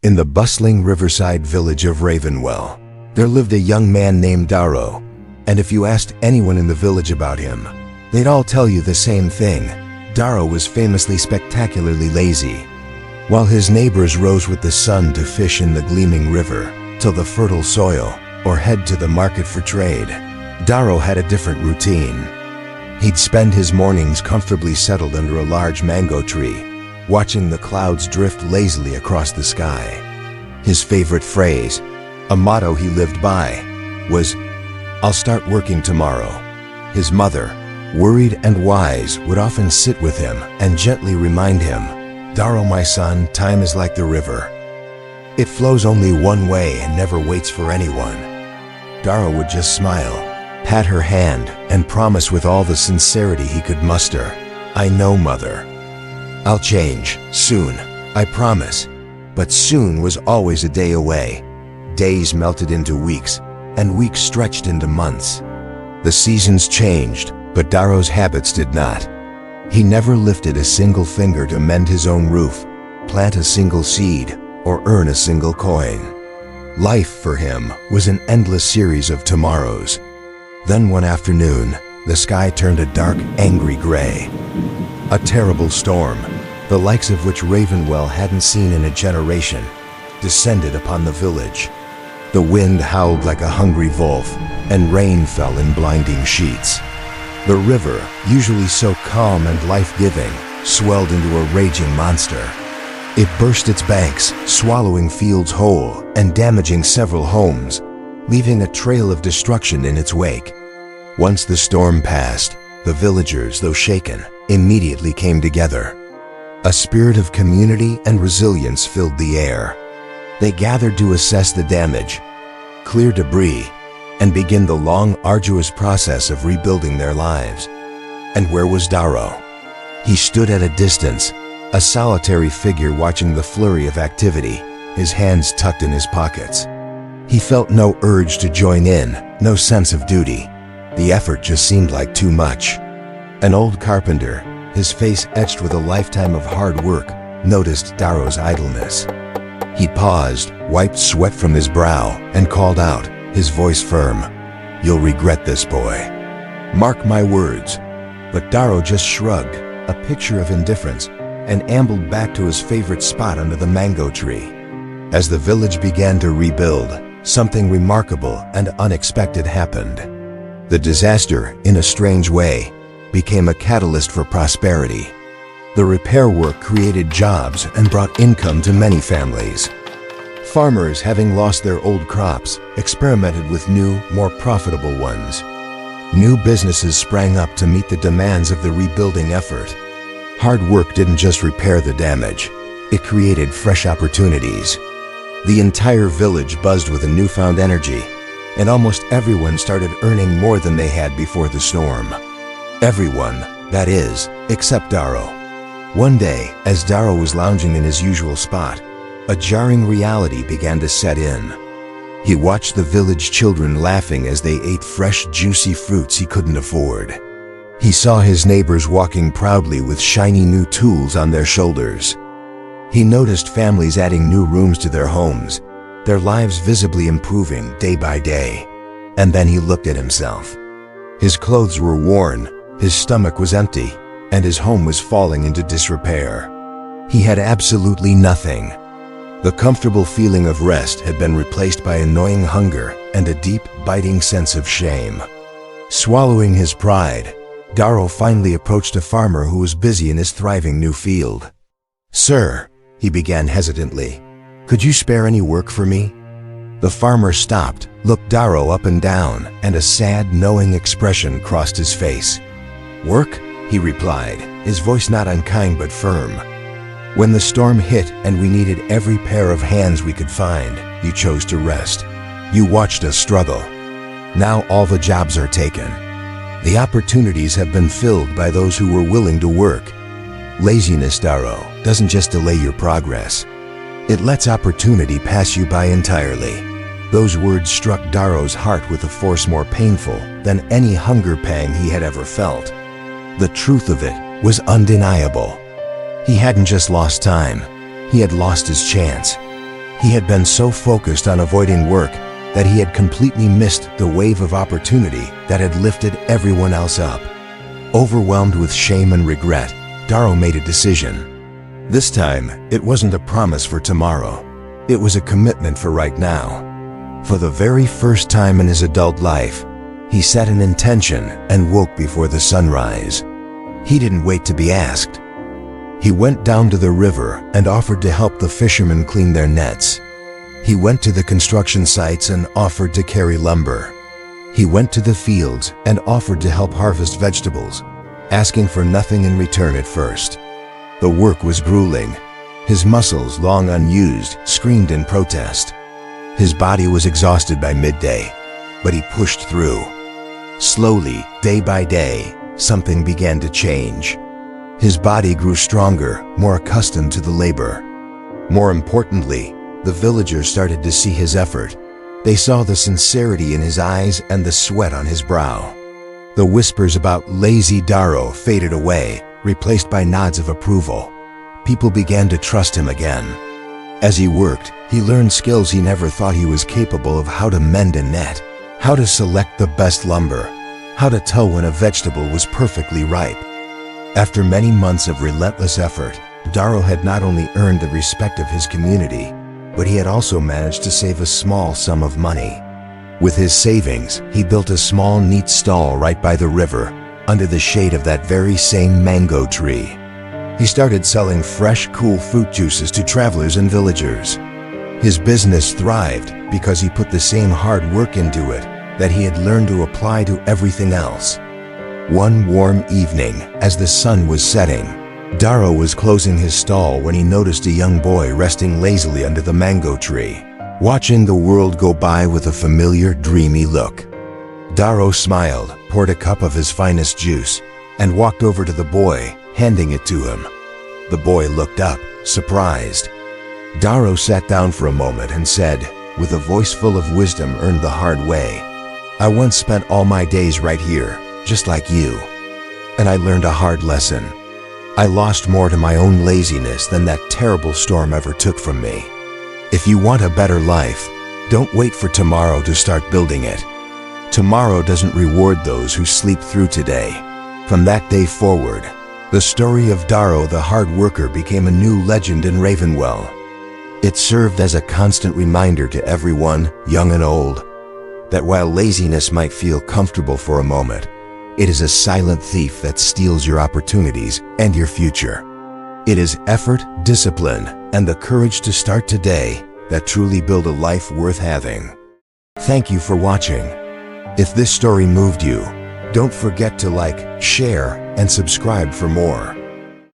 In the bustling riverside village of Ravenwell, there lived a young man named Daro, and if you asked anyone in the village about him, they'd all tell you the same thing. Daro was famously spectacularly lazy. While his neighbors rose with the sun to fish in the gleaming river, till the fertile soil, or head to the market for trade, Daro had a different routine. He'd spend his mornings comfortably settled under a large mango tree, watching the clouds drift lazily across the sky. His favorite phrase, a motto he lived by, was, "I'll start working tomorrow." His mother, worried and wise, would often sit with him and gently remind him, "Daro, my son, time is like the river. It flows only one way and never waits for anyone." Daro would just smile, pat her hand, and promise with all the sincerity he could muster, "I know, mother. I'll change, soon, I promise." But soon was always a day away. Days melted into weeks, and weeks stretched into months. The seasons changed, but Daro's habits did not. He never lifted a single finger to mend his own roof, plant a single seed, or earn a single coin. Life for him was an endless series of tomorrows. Then one afternoon, the sky turned a dark, angry gray. A terrible storm, the likes of which Ravenwell hadn't seen in a generation, descended upon the village. The wind howled like a hungry wolf, and rain fell in blinding sheets. The river, usually so calm and life-giving, swelled into a raging monster. It burst its banks, swallowing fields whole and damaging several homes, leaving a trail of destruction in its wake. Once the storm passed, the villagers, though shaken, immediately came together. A spirit of community and resilience filled the air. They gathered to assess the damage, clear debris, and begin the long, arduous process of rebuilding their lives. And where was Daro? He stood at a distance, a solitary figure watching the flurry of activity, his hands tucked in his pockets. He felt no urge to join in, no sense of duty. The effort just seemed like too much. An old carpenter, his face etched with a lifetime of hard work, noticed Daro's idleness. He paused, wiped sweat from his brow, and called out, his voice firm, "You'll regret this, boy. Mark my words." But Daro just shrugged, a picture of indifference, and ambled back to his favorite spot under the mango tree. As the village began to rebuild, something remarkable and unexpected happened. The disaster, in a strange way, became a catalyst for prosperity. The repair work created jobs and brought income to many families. Farmers, having lost their old crops, experimented with new, more profitable ones. New businesses sprang up to meet the demands of the rebuilding effort. Hard work didn't just repair the damage, it created fresh opportunities. The entire village buzzed with a newfound energy, and almost everyone started earning more than they had before the storm. Everyone, that is, except Daro. One day, as Daro was lounging in his usual spot, a jarring reality began to set in. He watched the village children laughing as they ate fresh, juicy fruits he couldn't afford. He saw his neighbors walking proudly with shiny new tools on their shoulders. He noticed families adding new rooms to their homes, their lives visibly improving day by day. And then he looked at himself. His clothes were worn, his stomach was empty, and his home was falling into disrepair. He had absolutely nothing. The comfortable feeling of rest had been replaced by annoying hunger and a deep, biting sense of shame. Swallowing his pride, Daro finally approached a farmer who was busy in his thriving new field. "Sir," he began hesitantly, "could you spare any work for me?" The farmer stopped, looked Daro up and down, and a sad, knowing expression crossed his face. "Work?" he replied, his voice not unkind but firm. "When the storm hit and we needed every pair of hands we could find, you chose to rest. You watched us struggle. Now all the jobs are taken. The opportunities have been filled by those who were willing to work. Laziness, Daro, doesn't just delay your progress. It lets opportunity pass you by entirely." Those words struck Daro's heart with a force more painful than any hunger pang he had ever felt. The truth of it was undeniable. He hadn't just lost time, he had lost his chance. He had been so focused on avoiding work that he had completely missed the wave of opportunity that had lifted everyone else up. Overwhelmed with shame and regret, Daro made a decision. This time, it wasn't a promise for tomorrow. It was a commitment for right now. For the very first time in his adult life, he set an intention and woke before the sunrise. He didn't wait to be asked. He went down to the river and offered to help the fishermen clean their nets. He went to the construction sites and offered to carry lumber. He went to the fields and offered to help harvest vegetables, asking for nothing in return at first. The work was grueling. His muscles, long unused, screamed in protest. His body was exhausted by midday, but he pushed through. Slowly, day by day, something began to change. His body grew stronger, more accustomed to the labor. More importantly, the villagers started to see his effort. They saw the sincerity in his eyes and the sweat on his brow. The whispers about lazy Daro faded away, replaced by nods of approval. People began to trust him again. As he worked, he learned skills he never thought he was capable of: how to mend a net, how to select the best lumber, how to tell when a vegetable was perfectly ripe. After many months of relentless effort, Daro had not only earned the respect of his community, but he had also managed to save a small sum of money. With his savings, he built a small, neat stall right by the river, under the shade of that very same mango tree. He started selling fresh, cool fruit juices to travelers and villagers. His business thrived because he put the same hard work into it that he had learned to apply to everything else. One warm evening, as the sun was setting, Daro was closing his stall when he noticed a young boy resting lazily under the mango tree, watching the world go by with a familiar, dreamy look. Daro smiled, poured a cup of his finest juice, and walked over to the boy, handing it to him. The boy looked up, surprised. Daro sat down for a moment and said, with a voice full of wisdom earned the hard way, "I once spent all my days right here, just like you. And I learned a hard lesson. I lost more to my own laziness than that terrible storm ever took from me. If you want a better life, don't wait for tomorrow to start building it. Tomorrow doesn't reward those who sleep through today." From that day forward, the story of Daro the hard worker became a new legend in Ravenwell. It served as a constant reminder to everyone, young and old, that while laziness might feel comfortable for a moment, it is a silent thief that steals your opportunities and your future. It is effort, discipline, and the courage to start today that truly build a life worth having. Thank you for watching. If this story moved you, don't forget to like, share, and subscribe for more.